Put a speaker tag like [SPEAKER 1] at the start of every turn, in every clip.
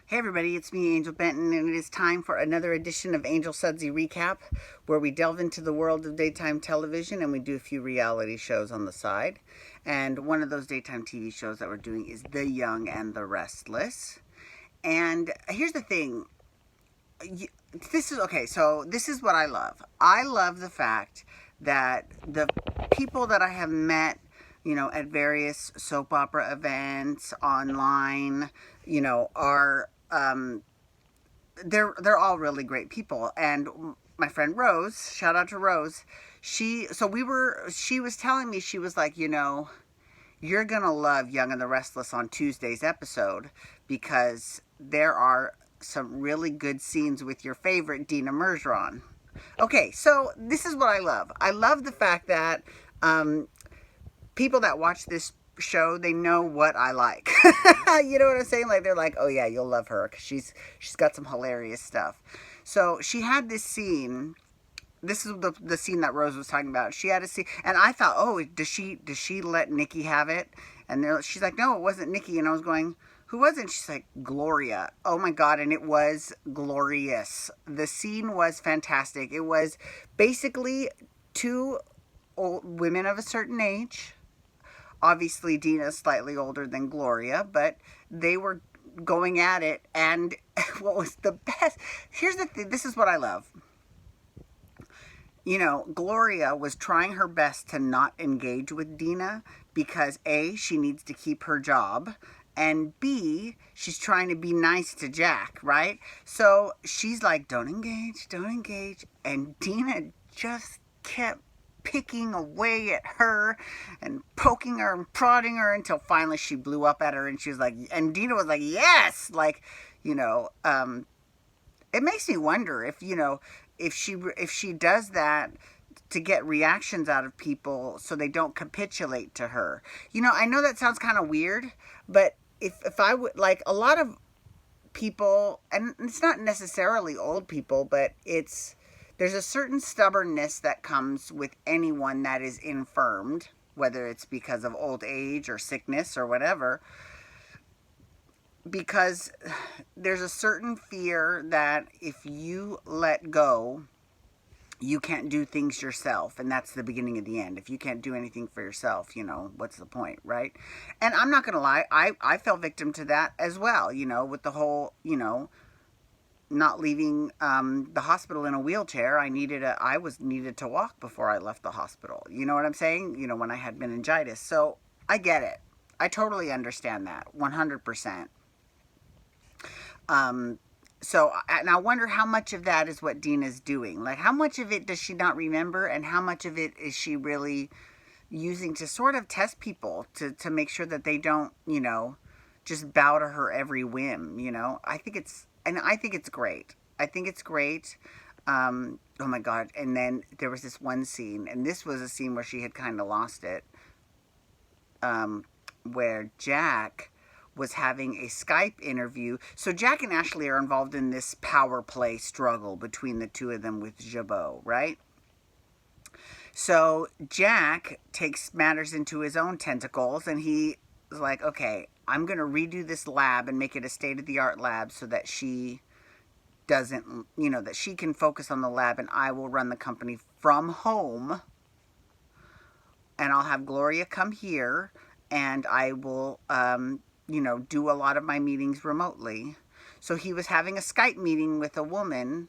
[SPEAKER 1] Hey everybody, it's me, Angel Benton, and it is time for another edition of Angel Sudsy Recap, where we delve into the world of daytime television and we do a few reality shows on the side. And one of those daytime TV shows that we're doing is The Young and the Restless. And here's the thing. This is okay, so this is what I love. I love the fact that the people that I have met, at various soap opera events, online, are they're all really great people. And my friend Rose, shout out to Rose, she was telling me, she was like, you're gonna love Young and the Restless on Tuesday's episode because there are some really good scenes with your favorite Dina Mergeron. Okay, so this is what I love. I love the fact that people that watch this show, they know what I like. You know what I'm saying? Like, they're like, oh yeah, you'll love her because she's got some hilarious stuff. So she had this scene. This is the scene that Rose was talking about. She had a scene, and I thought, oh, does she let Nikki have it? And she's like, no, it wasn't Nikki. And I was going, who was it? She's like, Gloria. Oh my God. And it was glorious. The scene was fantastic. It was basically two old women of a certain age. Obviously, Dina's slightly older than Gloria, but they were going at it. And what was the best? Here's the thing. This is what I love. Gloria was trying her best to not engage with Dina because A, she needs to keep her job, and B, she's trying to be nice to Jack, right? So she's like, don't engage, don't engage. And Dina just kept picking away at her and poking her and prodding her until finally she blew up at her, and she was like, and Dina was like, yes, like, it makes me wonder if she does that to get reactions out of people so they don't capitulate to her. I know that sounds kind of weird, but if I would, like, a lot of people, and it's not necessarily old people, but there's a certain stubbornness that comes with anyone that is infirmed, whether it's because of old age or sickness or whatever, because there's a certain fear that if you let go, you can't do things yourself, and that's the beginning of the end. If you can't do anything for yourself, what's the point, right? And I'm not gonna lie, I fell victim to that as well, with the whole, not leaving the hospital in a wheelchair. I was needed to walk before I left the hospital. You know what I'm saying? When I had meningitis. So I get it. I totally understand that 100%. And I wonder how much of that is what Dina's doing. Like, how much of it does she not remember, and how much of it is she really using to sort of test people to make sure that they don't, just bow to her every whim. I think it's great. I think it's great. Oh my God. And then there was this one scene, and this was a scene where she had kind of lost it, where Jack was having a Skype interview. So Jack and Ashley are involved in this power play struggle between the two of them with Jabot, right? So Jack takes matters into his own tentacles, and he was like, okay, I'm going to redo this lab and make it a state-of-the-art lab so that she doesn't, that she can focus on the lab, and I will run the company from home, and I'll have Gloria come here, and I will, do a lot of my meetings remotely. So he was having a Skype meeting with a woman,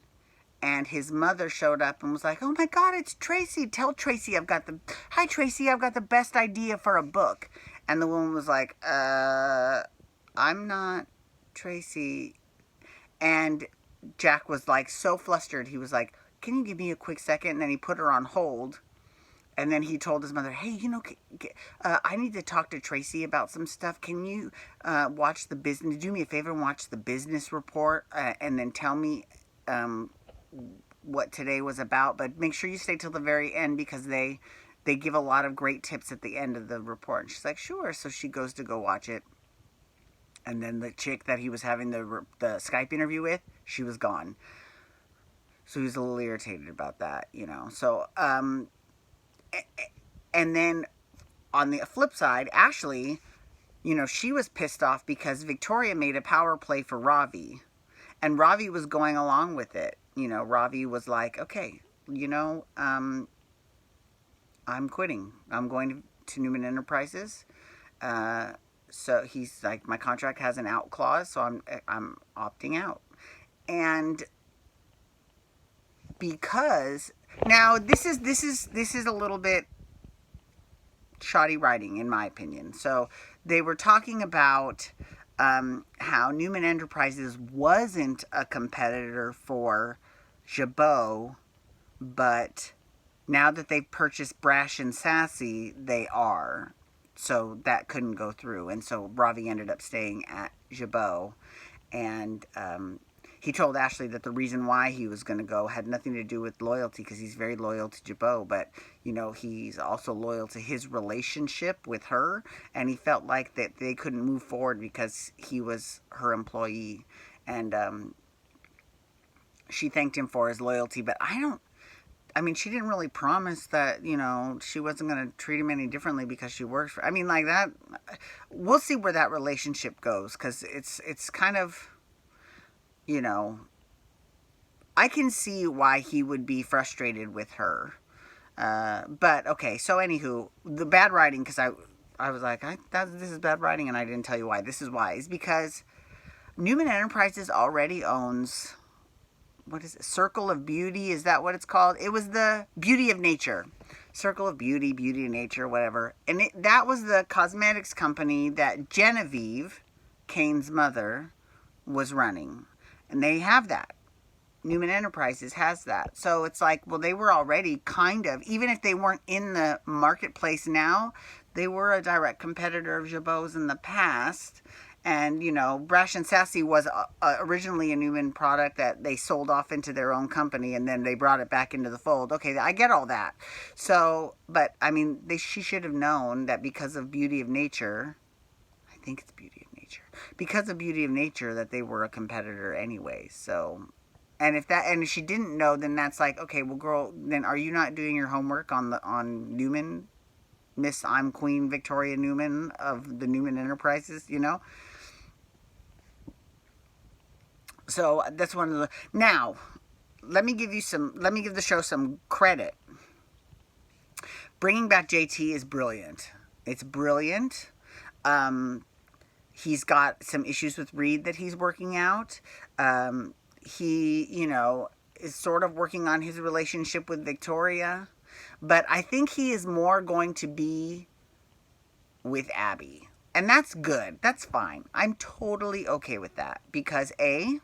[SPEAKER 1] and his mother showed up and was like, oh my God, it's Tracy. Tell Tracy hi Tracy, I've got the best idea for a book. And the woman was like, I'm not Tracy. And Jack was like so flustered. He was like, can you give me a quick second? And then he put her on hold. And then he told his mother, hey, I need to talk to Tracy about some stuff. Can you watch the business? Do me a favor and watch the business report and then tell me what today was about. But make sure you stay till the very end because they give a lot of great tips at the end of the report. And she's like, sure. So she goes to go watch it. And then the chick that he was having the Skype interview with, she was gone. So he was a little irritated about that, So, and then on the flip side, Ashley, she was pissed off because Victoria made a power play for Ravi. And Ravi was going along with it. Ravi was like, okay, I'm quitting. I'm going to Newman Enterprises. So he's like, my contract has an out clause, so I'm opting out. And because now this is a little bit shoddy writing, in my opinion. So they were talking about how Newman Enterprises wasn't a competitor for Jabot, but now that they've purchased Brash and Sassy, they are. So that couldn't go through. And so Ravi ended up staying at Jabot. And he told Ashley that the reason why he was going to go had nothing to do with loyalty, because he's very loyal to Jabot. But, he's also loyal to his relationship with her. And he felt like that they couldn't move forward because he was her employee. And she thanked him for his loyalty. But she didn't really promise that, she wasn't going to treat him any differently because she works for, like that. We'll see where that relationship goes, because it's kind of, I can see why he would be frustrated with her. But, okay, so anywho, the bad writing, because I was like, this is bad writing, and I didn't tell you why. This is why. It's because Newman Enterprises already owns, what is it? Circle of Beauty, is that what it's called? It was the Beauty of Nature. Circle of Beauty, Beauty of Nature, whatever. And that was the cosmetics company that Genevieve, Kane's mother, was running. And they have that. Newman Enterprises has that. So it's like, well, they were already kind of, even if they weren't in the marketplace now, they were a direct competitor of Jabot's in the past. And, Brash and Sassy was originally a Newman product that they sold off into their own company, and then they brought it back into the fold. Okay, I get all that. So, but, she should have known that because of Beauty of Nature, I think it's Beauty of Nature, because of Beauty of Nature, that they were a competitor anyway. So, and if she didn't know, then that's like, okay, well, girl, then are you not doing your homework on Newman? Miss I'm Queen Victoria Newman of the Newman Enterprises, So that's one of the. Now, let me give the show some credit. Bringing back JT is brilliant. It's brilliant. He's got some issues with Reed that he's working out. He, is sort of working on his relationship with Victoria. But I think he is more going to be with Abby. And that's good. That's fine. I'm totally okay with that. Because let's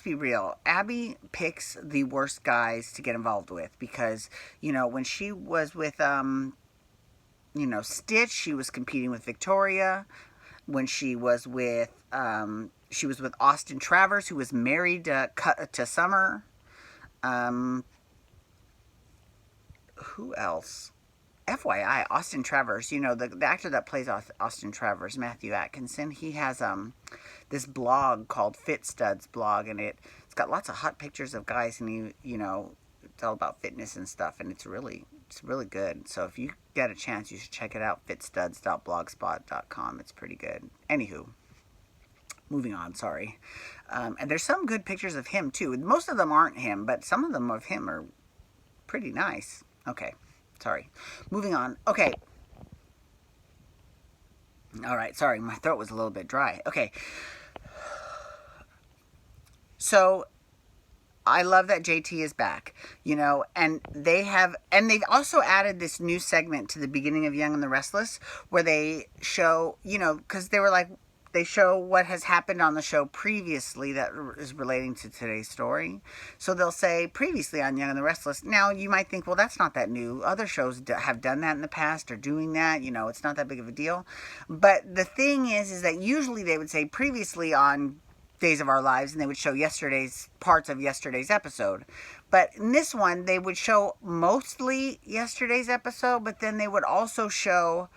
[SPEAKER 1] be real. Abby picks the worst guys to get involved with because, when she was with, Stitch, she was competing with Victoria. When she was with Austin Travers, who was married to Summer. Who else? FYI, Austin Travers, the actor that plays Austin Travers, Matthew Atkinson, he has this blog called Fit Studs blog, and it's got lots of hot pictures of guys, and it's all about fitness and stuff, and it's really good. So if you get a chance, you should check it out, fitstuds.blogspot.com. It's pretty good. Anywho, moving on, sorry. And there's some good pictures of him, too. Most of them aren't him, but some of them of him are pretty nice. Okay. Sorry. Moving on. Okay. All right. Sorry. My throat was a little bit dry. Okay. So I love that JT is back, and they've also added this new segment to the beginning of Young and the Restless where they show, because they were like, they show what has happened on the show previously that is relating to today's story. So they'll say previously on Young and the Restless. Now you might think, well, that's not that new. Other shows have done that in the past or doing that. It's not that big of a deal. But the thing is that usually they would say previously on Days of Our Lives, and they would show parts of yesterday's episode. But in this one, they would show mostly yesterday's episode, but then they would also show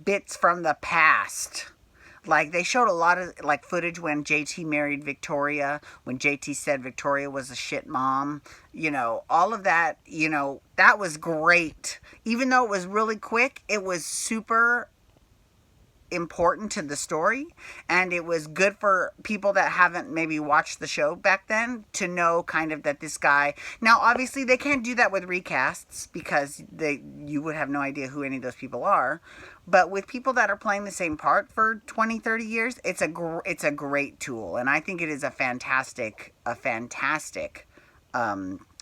[SPEAKER 1] bits from the past. Like, they showed a lot of, like, footage when JT married Victoria, when JT said Victoria was a shit mom. You know, all of that, you know, that was great. Even though it was really quick, it was super important to the story, and it was good for people that haven't maybe watched the show back then to know kind of that this guy, now obviously they can't do that with recasts because you would have no idea who any of those people are, but with people that are playing the same part for 20-30 years, it's a great tool, and I think it is a fantastic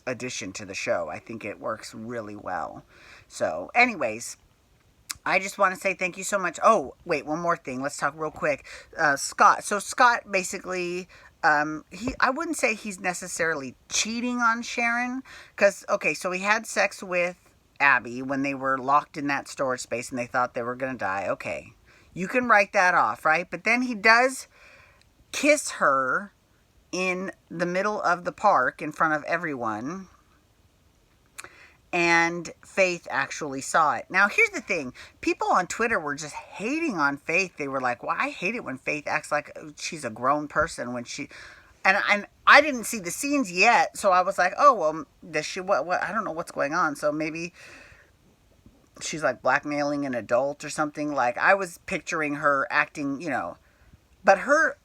[SPEAKER 1] addition to the show. I think it works really well. So anyways, I just want to say thank you so much. Oh, wait, one more thing. Let's talk real quick. Scott. So Scott basically, I wouldn't say he's necessarily cheating on Sharon. Because, okay, so he had sex with Abby when they were locked in that storage space and they thought they were going to die. Okay, you can write that off, right? But then he does kiss her in the middle of the park in front of everyone. And Faith actually saw it. Now, here's the thing. People on Twitter were just hating on Faith. They were like, well, I hate it when Faith acts like she's a grown person when she... And I didn't see the scenes yet, so I was like, oh, well, does she... What? I don't know what's going on. So maybe she's like blackmailing an adult or something. Like, I was picturing her acting, you know... But her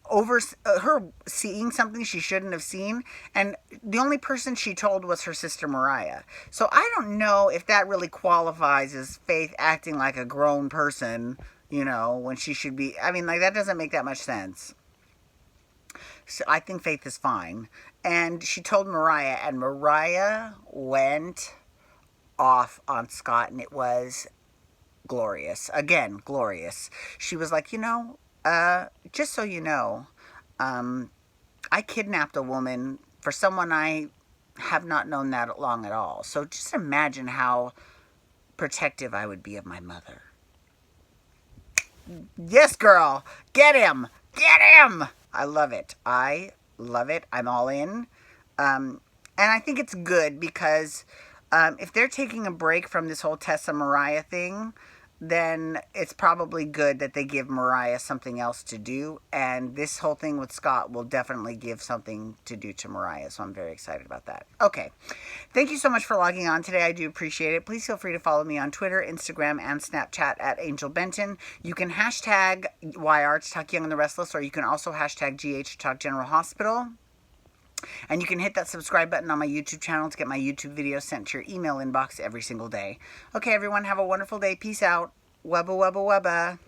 [SPEAKER 1] seeing something she shouldn't have seen, and the only person she told was her sister Mariah. So I don't know if that really qualifies as Faith acting like a grown person, you know, when she should be. I mean, like, that doesn't make that much sense. So I think Faith is fine. And she told Mariah, and Mariah went off on Scott, and it was glorious. Again, glorious. She was like, you know, just so you know, I kidnapped a woman for someone I have not known that long at all. So just imagine how protective I would be of my mother. Yes, girl. Get him. Get him. I love it. I love it. I'm all in. And I think it's good because if they're taking a break from this whole Tessa Mariah thing, then it's probably good that they give Mariah something else to do. And this whole thing with Scott will definitely give something to do to Mariah. So I'm very excited about that. Okay. Thank you so much for logging on today. I do appreciate it. Please feel free to follow me on Twitter, Instagram, and Snapchat at Angel Benton. You can hashtag YR to Talk Young and the Restless, or you can also hashtag GH to Talk General Hospital. And you can hit that subscribe button on my YouTube channel to get my YouTube videos sent to your email inbox every single day. Okay, everyone, have a wonderful day. Peace out. Wubba, wubba, wubba.